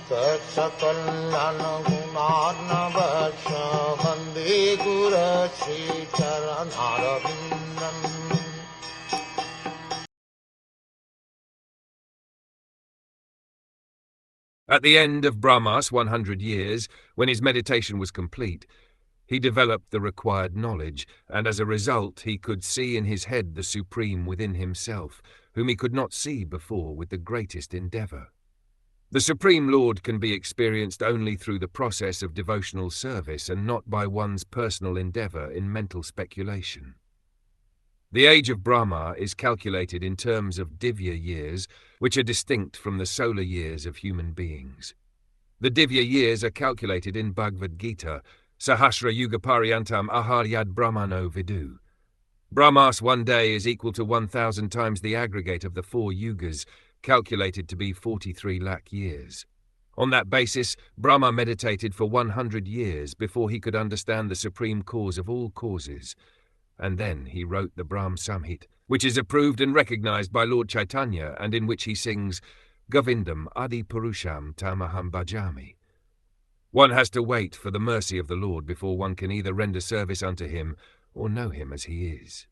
Saksakalyan gunarnavasya Vande Guru Sri Charanaravindan. At the end of Brahmā's 100 years, when his meditation was complete, he developed the required knowledge, and as a result he could see in his head the Supreme within himself, whom he could not see before with the greatest endeavor. The Supreme Lord can be experienced only through the process of devotional service and not by one's personal endeavor in mental speculation. The age of Brahmā is calculated in terms of Divya years, which are distinct from the solar years of human beings. The Divya years are calculated in Bhagavad Gita, Sahasra Yuga Paryantam Aharyad Brahmano Vidu. Brahmā's 1 day is equal to 1,000 times the aggregate of the 4 yugas, calculated to be 43 lakh years. On that basis, Brahmā meditated for 100 years before he could understand the supreme cause of all causes, and then he wrote the Brahma Samhita, which is approved and recognized by Lord Chaitanya, and in which he sings, Govindam Adi Purusham Tamaham Bhajami. One has to wait for the mercy of the Lord before one can either render service unto him or know him as he is.